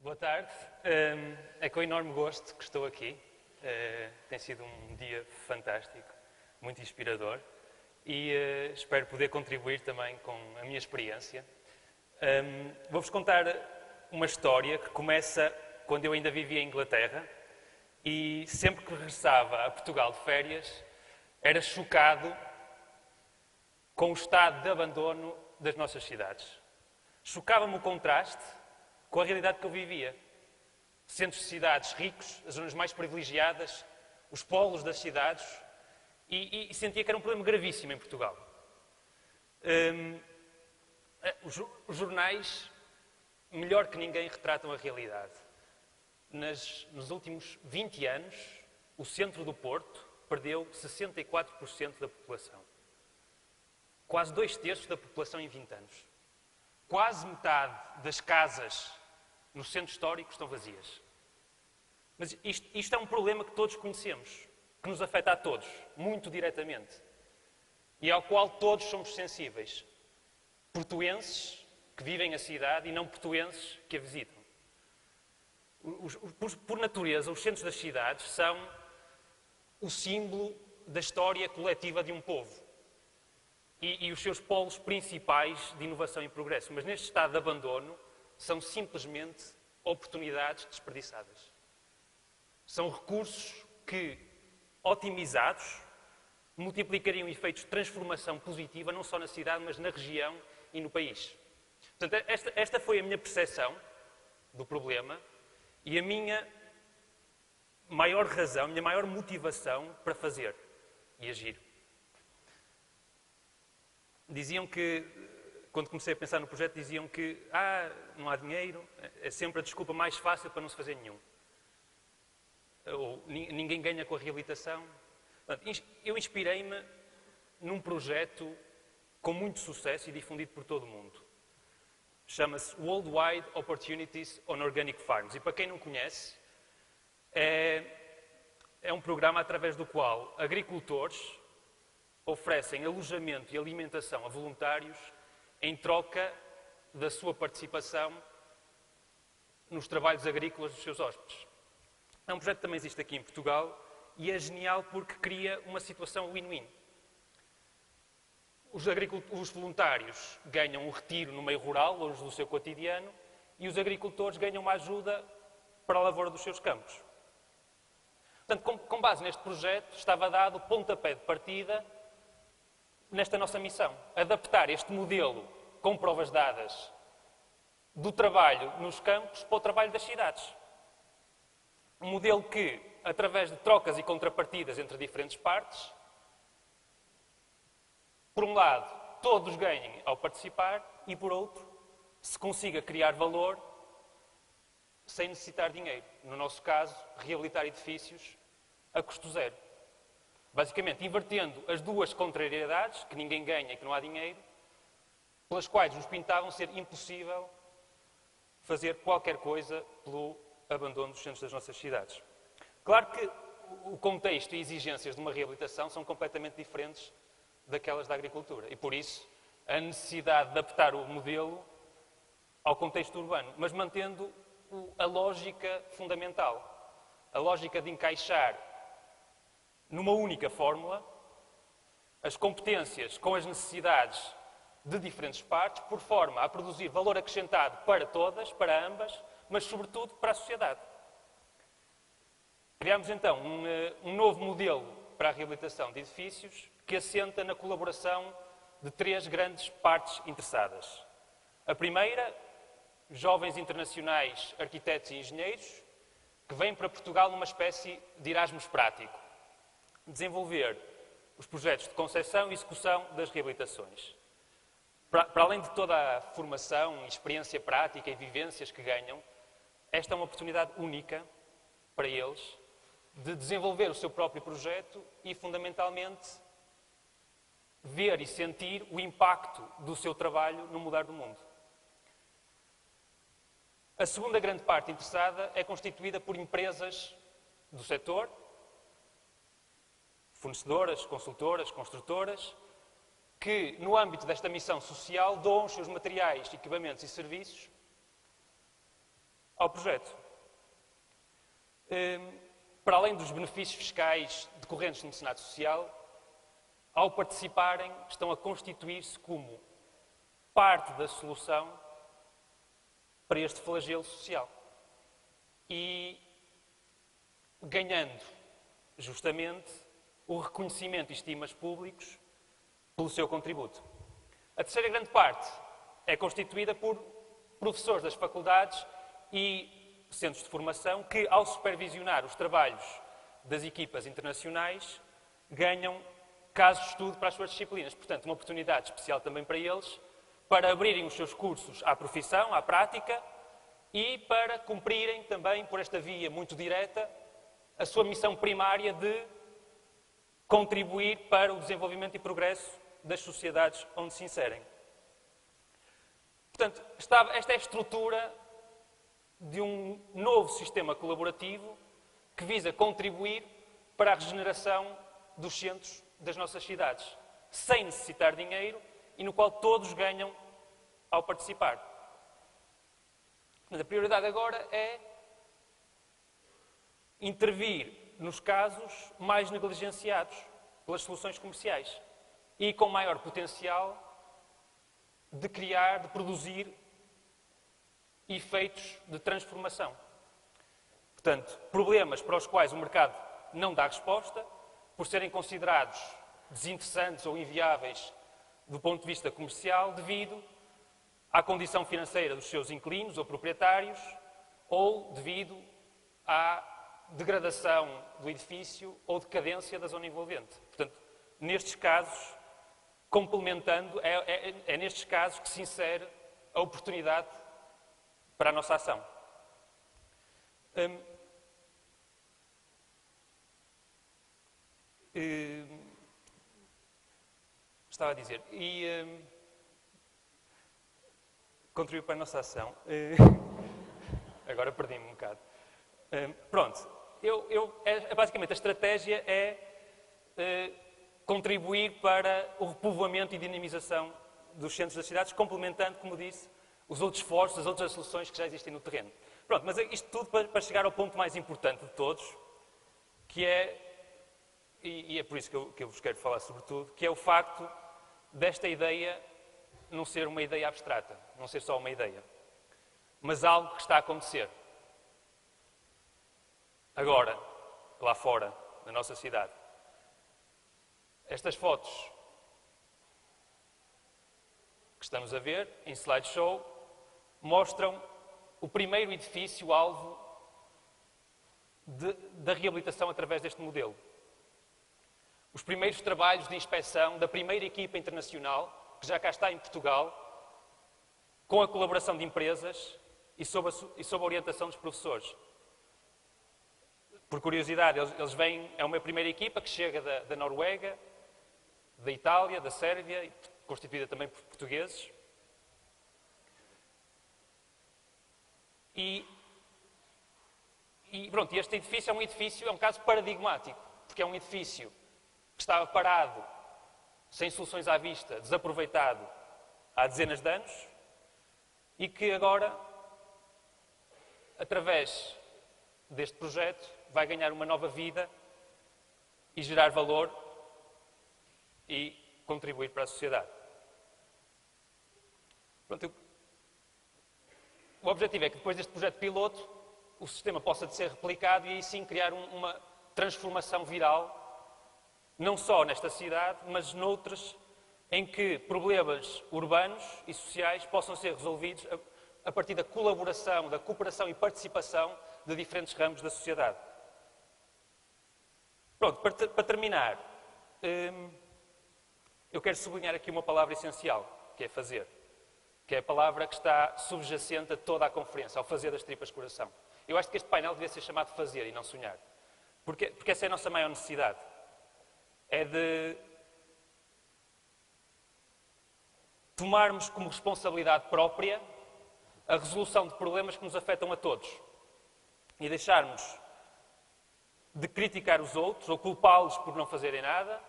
Boa tarde. É com enorme gosto que estou aqui. Tem sido um dia fantástico, muito inspirador e espero poder contribuir também com a minha experiência. Vou-vos contar uma história que começa quando eu ainda vivia em Inglaterra e sempre que regressava a Portugal de férias era chocado com o estado de abandono das nossas cidades. Chocava-me o contraste com a realidade que eu vivia. Centros de cidades ricos, as zonas mais privilegiadas, os polos das cidades, e sentia que era um problema gravíssimo em Portugal. Os jornais, melhor que ninguém, retratam a realidade. Nos últimos 20 anos, o centro do Porto perdeu 64% da população. Quase 2/3 da população em 20 anos. Quase metade das casas no centro histórico estão vazias. Mas isto é um problema que todos conhecemos, que nos afeta a todos, muito diretamente, e ao qual todos somos sensíveis. Portuenses que vivem a cidade e não portuenses que a visitam. Por natureza, os centros das cidades são o símbolo da história coletiva de um povo e os seus polos principais de inovação e progresso. Mas neste estado de abandono, são simplesmente oportunidades desperdiçadas. São recursos que, otimizados, multiplicariam efeitos de transformação positiva, não só na cidade, mas na região e no país. Portanto, esta foi a minha percepção do problema e a minha maior razão, a minha maior motivação para fazer e agir. Diziam que, quando comecei a pensar no projeto, diziam que não há dinheiro, é sempre a desculpa mais fácil para não se fazer nenhum. Ou ninguém ganha com a reabilitação. Eu inspirei-me num projeto com muito sucesso e difundido por todo o mundo. Chama-se Worldwide Opportunities on Organic Farms. E para quem não conhece, é um programa através do qual agricultores oferecem alojamento e alimentação a voluntários em troca da sua participação nos trabalhos agrícolas dos seus hóspedes. É um projeto que também existe aqui em Portugal e é genial porque cria uma situação win-win. Os voluntários ganham um retiro no meio rural, longe do seu cotidiano, e os agricultores ganham uma ajuda para a lavoura dos seus campos. Portanto, com base neste projeto, estava dado o pontapé de partida nesta nossa missão. Adaptar este modelo com provas dadas do trabalho nos campos para o trabalho das cidades. Um modelo que, através de trocas e contrapartidas entre diferentes partes, por um lado, todos ganhem ao participar e, por outro, se consiga criar valor sem necessitar dinheiro. No nosso caso, reabilitar edifícios a custo zero. Basicamente, invertendo as duas contrariedades, que ninguém ganha e que não há dinheiro, pelas quais nos pintavam ser impossível fazer qualquer coisa pelo abandono dos centros das nossas cidades. Claro que o contexto e exigências de uma reabilitação são completamente diferentes daquelas da agricultura e, por isso, a necessidade de adaptar o modelo ao contexto urbano, mas mantendo a lógica fundamental, a lógica de encaixar numa única fórmula as competências com as necessidades de diferentes partes, por forma a produzir valor acrescentado para todas, para ambas, mas sobretudo para a sociedade. Criámos então um novo modelo para a reabilitação de edifícios que assenta na colaboração de 3 grandes partes interessadas. A primeira, jovens internacionais, arquitetos e engenheiros, que vêm para Portugal numa espécie de Erasmus prático, desenvolver os projetos de concepção e execução das reabilitações. Para além de toda a formação, experiência prática e vivências que ganham, esta é uma oportunidade única para eles de desenvolver o seu próprio projeto e, fundamentalmente, ver e sentir o impacto do seu trabalho no mudar do mundo. A segunda grande parte interessada é constituída por empresas do setor, fornecedoras, consultoras, construtoras, que, no âmbito desta missão social, doam os seus materiais, equipamentos e serviços ao projeto. Para além dos benefícios fiscais decorrentes do mecenato social, ao participarem, estão a constituir-se como parte da solução para este flagelo social. E ganhando, justamente, o reconhecimento e estimas públicos pelo seu contributo. A terceira grande parte é constituída por professores das faculdades e centros de formação que, ao supervisionar os trabalhos das equipas internacionais, ganham casos de estudo para as suas disciplinas. Portanto, uma oportunidade especial também para eles, para abrirem os seus cursos à profissão, à prática, e para cumprirem também, por esta via muito direta, a sua missão primária de contribuir para o desenvolvimento e progresso das sociedades onde se inserem. Portanto, esta é a estrutura de um novo sistema colaborativo que visa contribuir para a regeneração dos centros das nossas cidades, sem necessitar dinheiro e no qual todos ganham ao participar. Mas a prioridade agora é intervir nos casos mais negligenciados pelas soluções comerciais e com maior potencial de criar, de produzir efeitos de transformação. Portanto, problemas para os quais o mercado não dá resposta, por serem considerados desinteressantes ou inviáveis do ponto de vista comercial, devido à condição financeira dos seus inquilinos ou proprietários, ou devido à degradação do edifício ou decadência da zona envolvente. Portanto, nestes casos, complementando, é nestes casos que se insere a oportunidade para a nossa ação. Estava a dizer, contribuir para a nossa ação. Agora perdi-me um bocado. Pronto, basicamente a estratégia é contribuir para o repovoamento e dinamização dos centros das cidades, complementando, como disse, os outros esforços, as outras soluções que já existem no terreno. Pronto, mas isto tudo para chegar ao ponto mais importante de todos, que é, e é por isso que eu vos quero falar sobretudo, que é o facto desta ideia não ser uma ideia abstrata, não ser só uma ideia, mas algo que está a acontecer. Agora, lá fora, na nossa cidade. Estas fotos que estamos a ver em slideshow mostram o primeiro edifício alvo da reabilitação através deste modelo. Os primeiros trabalhos de inspeção da primeira equipa internacional, que já cá está em Portugal, com a colaboração de empresas e sob a orientação dos professores. Por curiosidade, eles vêm, é uma primeira equipa que chega da Noruega, da Itália, da Sérvia, constituída também por portugueses. E pronto, este edifício é um caso paradigmático, porque é um edifício que estava parado, sem soluções à vista, desaproveitado há dezenas de anos, e que agora, através deste projeto, vai ganhar uma nova vida e gerar valor e contribuir para a sociedade. Pronto, o objetivo é que depois deste projeto piloto o sistema possa ser replicado e aí sim criar uma transformação viral, não só nesta cidade, mas noutras em que problemas urbanos e sociais possam ser resolvidos a partir da colaboração, da cooperação e participação de diferentes ramos da sociedade. Pronto, para terminar, eu quero sublinhar aqui uma palavra essencial, que é fazer, que é a palavra que está subjacente a toda a conferência, ao fazer das tripas coração. Eu acho que este painel devia ser chamado fazer e não sonhar, porque essa é a nossa maior necessidade. É de tomarmos como responsabilidade própria a resolução de problemas que nos afetam a todos e deixarmos de criticar os outros ou culpá-los por não fazerem nada,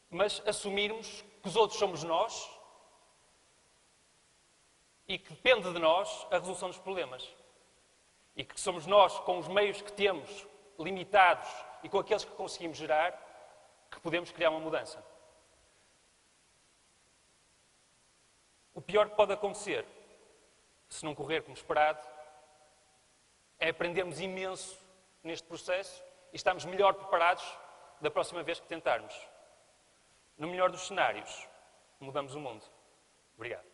mas assumirmos que os outros somos nós e que depende de nós a resolução dos problemas. E que somos nós, com os meios que temos, limitados, e com aqueles que conseguimos gerar, que podemos criar uma mudança. O pior que pode acontecer, se não correr como esperado, é aprendermos imenso neste processo e estarmos melhor preparados da próxima vez que tentarmos. No melhor dos cenários, mudamos o mundo. Obrigado.